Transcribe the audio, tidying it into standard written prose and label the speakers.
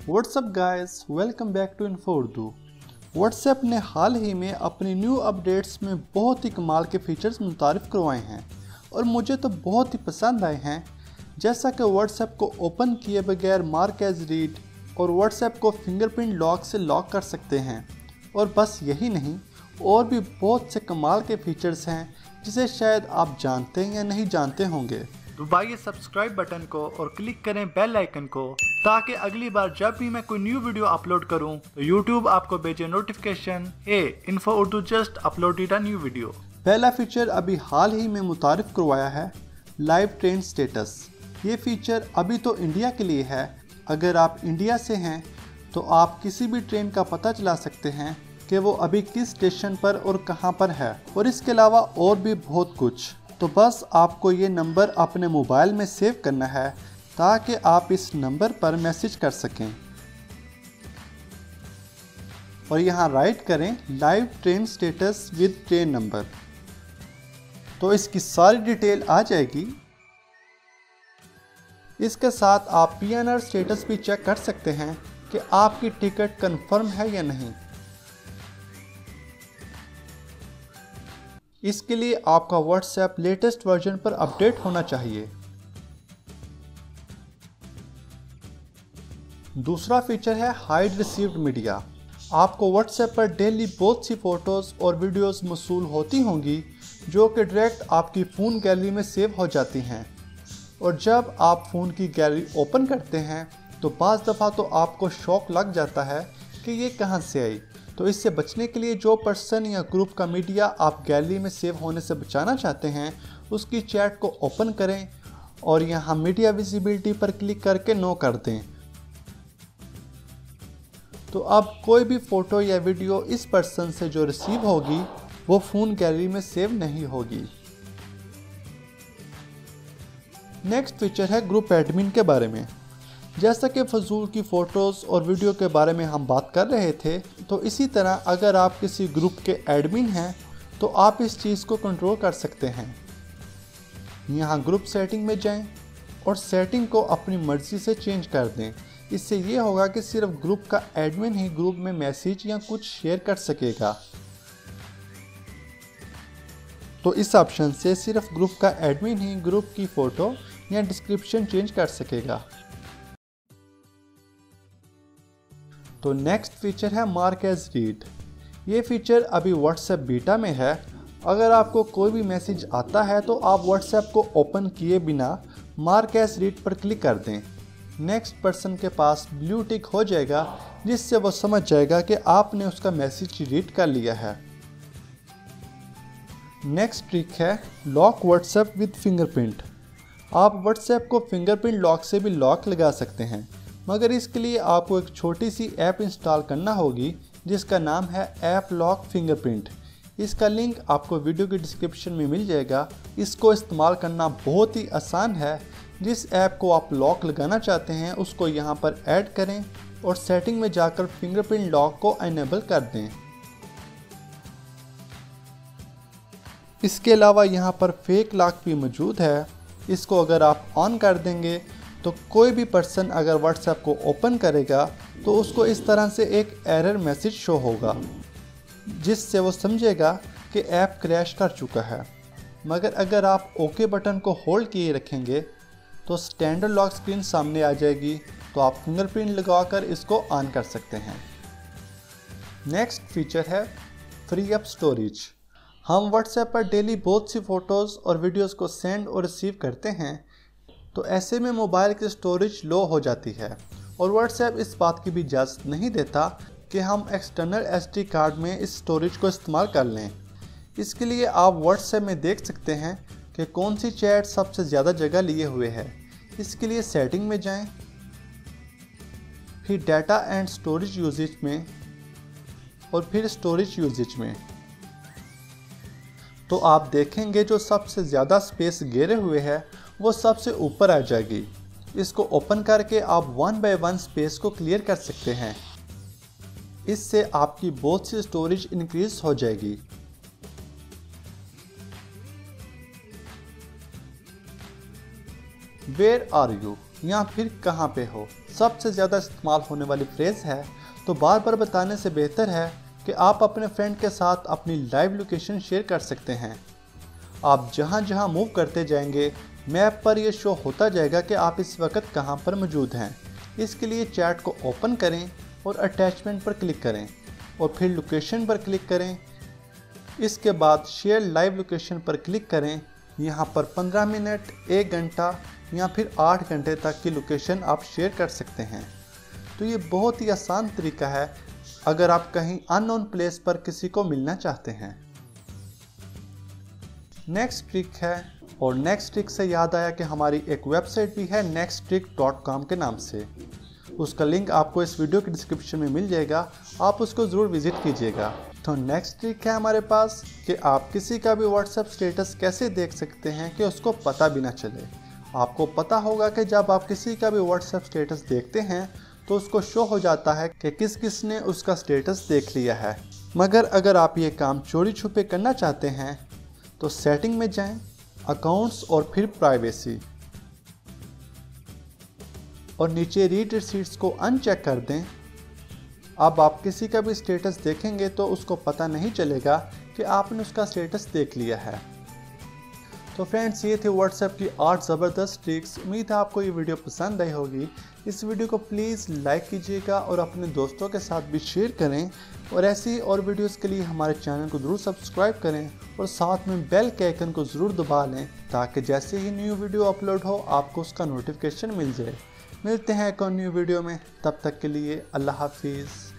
Speaker 1: WhatsApp guys, welcome back to info Urdu. WhatsApp ने हाल ही में अपनी न्यू अपडेट्स में बहुत ही कमाल के फीचर्स मुतारिफ करवाए हैं और मुझे तो बहुत ही पसंद आए हैं। जैसा कि व्हाट्सएप को ओपन किए बगैर मार्क एज रीड और व्हाट्सएप को फिंगरप्रिंट लॉक से लॉक कर सकते हैं। और बस यही नहीं, और भी बहुत से कमाल के फीचर्स हैं जिसे शायद आप जानते हैं या नहीं जानते होंगे। दबाइए सब्सक्राइब बटन को और क्लिक करें बेल आइकन को ताकि अगली बार जब भी मैं कोई न्यू वीडियो अपलोड करूं तो यूट्यूब आपको भेजे notification, info Urdu just uploaded a new video. पहला फीचर अभी हाल ही में मुतारिफ करवाया है, लाइव ट्रेन स्टेटस। ये फीचर अभी तो इंडिया के लिए है। अगर आप इंडिया से हैं तो आप किसी भी ट्रेन का पता चला सकते हैं कि वो अभी किस स्टेशन पर और कहां पर है, और इसके अलावा और भी बहुत कुछ। तो बस आपको ये नंबर अपने मोबाइल में सेव करना है ताकि आप इस नंबर पर मैसेज कर सकें और यहाँ राइट करें live train status with train number. तो इसकी सारी डिटेल आ जाएगी। इसके साथ आप PNR स्टेटस भी चेक कर सकते हैं कि आपकी टिकट कंफर्म है या नहीं। इसके लिए आपका व्हाट्सएप लेटेस्ट वर्जन पर अपडेट होना चाहिए। दूसरा फीचर है हाइड रिसीव्ड मीडिया। आपको व्हाट्सएप पर डेली बहुत सी फोटोज़ और वीडियोस मौसूल होती होंगी जो कि डायरेक्ट आपकी फ़ोन गैलरी में सेव हो जाती हैं, और जब आप फ़ोन की गैलरी ओपन करते हैं तो बाज़ दफ़ा तो आपको शौक लग जाता है कि ये कहाँ से आई। तो इससे बचने के लिए जो पर्सन या ग्रुप का मीडिया आप गैलरी में सेव होने से बचाना चाहते हैं उसकी चैट को ओपन करें और यहाँ मीडिया विजिबिलिटी पर क्लिक करके नो कर दें। तो अब कोई भी फ़ोटो या वीडियो इस पर्सन से जो रिसीव होगी वो फ़ोन गैलरी में सेव नहीं होगी। नेक्स्ट फीचर है ग्रुप एडमिन के बारे में। जैसा कि फजूल की फ़ोटोज़ और वीडियो के बारे में हम बात कर रहे थे, तो इसी तरह अगर आप किसी ग्रुप के एडमिन हैं तो आप इस चीज़ को कंट्रोल कर सकते हैं। यहाँ ग्रुप सेटिंग में जाएं और सेटिंग को अपनी मर्ज़ी से चेंज कर दें। इससे ये होगा कि सिर्फ ग्रुप का एडमिन ही ग्रुप में मैसेज या कुछ शेयर कर सकेगा। तो इस ऑप्शन से सिर्फ ग्रुप का एडमिन ही ग्रुप की फ़ोटो या डिस्क्रिप्शन चेंज कर सकेगा। तो नेक्स्ट फीचर है मार्क एज रीड। ये फीचर अभी व्हाट्सएप बीटा में है। अगर आपको कोई भी मैसेज आता है तो आप व्हाट्सएप को ओपन किए बिना मार्क एज रीड पर क्लिक कर दें। नेक्स्ट पर्सन के पास ब्लू टिक हो जाएगा जिससे वो समझ जाएगा कि आपने उसका मैसेज रीड कर लिया है। नेक्स्ट ट्रिक है लॉक व्हाट्सएप विद फिंगरप्रिंट। आप व्हाट्सएप को फिंगरप्रिंट लॉक से भी लॉक लगा सकते हैं, मगर इसके लिए आपको एक छोटी सी ऐप इंस्टॉल करना होगी जिसका नाम है ऐप लॉक फिंगरप्रिंट। इसका लिंक आपको वीडियो की डिस्क्रिप्शन में मिल जाएगा। इसको इस्तेमाल करना बहुत ही आसान है। जिस ऐप को आप लॉक लगाना चाहते हैं उसको यहाँ पर ऐड करें और सेटिंग में जाकर फिंगरप्रिंट लॉक को इनेबल कर दें। इसके अलावा यहाँ पर फेक लॉक भी मौजूद है। इसको अगर आप ऑन कर देंगे तो कोई भी पर्सन अगर व्हाट्सएप को ओपन करेगा तो उसको इस तरह से एक एरर मैसेज शो होगा जिससे वो समझेगा कि ऐप क्रैश कर चुका है। मगर अगर आप ओके बटन को होल्ड किए रखेंगे तो स्टैंडर्ड लॉक स्क्रीन सामने आ जाएगी, तो आप फिंगरप्रिंट लगाकर इसको ऑन कर सकते हैं। नेक्स्ट फीचर है फ्री अप स्टोरेज। हम व्हाट्सएप पर डेली बहुत सी फ़ोटोज़ और वीडियोज़ को सेंड और रिसीव करते हैं, तो ऐसे में मोबाइल की स्टोरेज लो हो जाती है और व्हाट्सएप इस बात की भी इजाज़त नहीं देता कि हम एक्सटर्नल SD कार्ड में इस स्टोरेज को इस्तेमाल कर लें। इसके लिए आप व्हाट्सएप में देख सकते हैं कि कौन सी चैट सबसे ज़्यादा जगह लिए हुए है। इसके लिए सेटिंग में जाएं, फिर डाटा एंड स्टोरेज यूजेज में और फिर स्टोरेज यूजेज में। तो आप देखेंगे जो सबसे ज़्यादा स्पेस घेरे हुए है वो सबसे ऊपर आ जाएगी। इसको ओपन करके आप 1 बाय 1 स्पेस को क्लियर कर सकते हैं। इससे आपकी बहुत सी स्टोरेज इंक्रीज हो जाएगी। वेयर आर यू, या फिर कहाँ पे हो। सबसे ज़्यादा इस्तेमाल होने वाली फ्रेज़ है, तो बार बार बताने से बेहतर है कि आप अपने फ्रेंड के साथ अपनी लाइव लोकेशन शेयर कर सकते हैं। आप जहां जहां मूव करते जाएंगे मैप पर यह शो होता जाएगा कि आप इस वक्त कहां पर मौजूद हैं। इसके लिए चैट को ओपन करें और अटैचमेंट पर क्लिक करें और फिर लोकेशन पर क्लिक करें। इसके बाद शेयर लाइव लोकेशन पर क्लिक करें। यहां पर 15 मिनट, 1 घंटा या फिर 8 घंटे तक की लोकेशन आप शेयर कर सकते हैं। तो ये बहुत ही आसान तरीका है अगर आप कहीं अननोन प्लेस पर किसी को मिलना चाहते हैं। नेक्स्ट ट्रिक है, और नेक्स्ट ट्रिक से याद आया कि हमारी एक वेबसाइट भी है nexttrick.com के नाम से। उसका लिंक आपको इस वीडियो के डिस्क्रिप्शन में मिल जाएगा, आप उसको ज़रूर विजिट कीजिएगा। तो नेक्स्ट ट्रिक है हमारे पास कि आप किसी का भी व्हाट्सएप स्टेटस कैसे देख सकते हैं कि उसको पता भी ना चले। आपको पता होगा कि जब आप किसी का भी व्हाट्सएप स्टेटस देखते हैं तो उसको शो हो जाता है कि किस किस ने उसका स्टेटस देख लिया है। मगर अगर आप ये काम चोरी छुपे करना चाहते हैं तो सेटिंग में जाएं, अकाउंट्स और फिर प्राइवेसी, और नीचे रीड रिसीट्स को अनचेक कर दें। अब आप किसी का भी स्टेटस देखेंगे तो उसको पता नहीं चलेगा कि आपने उसका स्टेटस देख लिया है। तो फ्रेंड्स, ये थे व्हाट्सएप की 8 ज़बरदस्त ट्रिक्स। उम्मीद है आपको ये वीडियो पसंद आई होगी। इस वीडियो को प्लीज़ लाइक कीजिएगा और अपने दोस्तों के साथ भी शेयर करें, और ऐसी और वीडियोस के लिए हमारे चैनल को ज़रूर सब्सक्राइब करें और साथ में बेल के आइकन को ज़रूर दबा लें ताकि जैसे ही न्यू वीडियो अपलोड हो आपको उसका नोटिफिकेशन मिल जाए। मिलते हैं एक और न्यू वीडियो में, तब तक के लिए अल्लाह हाफिज़।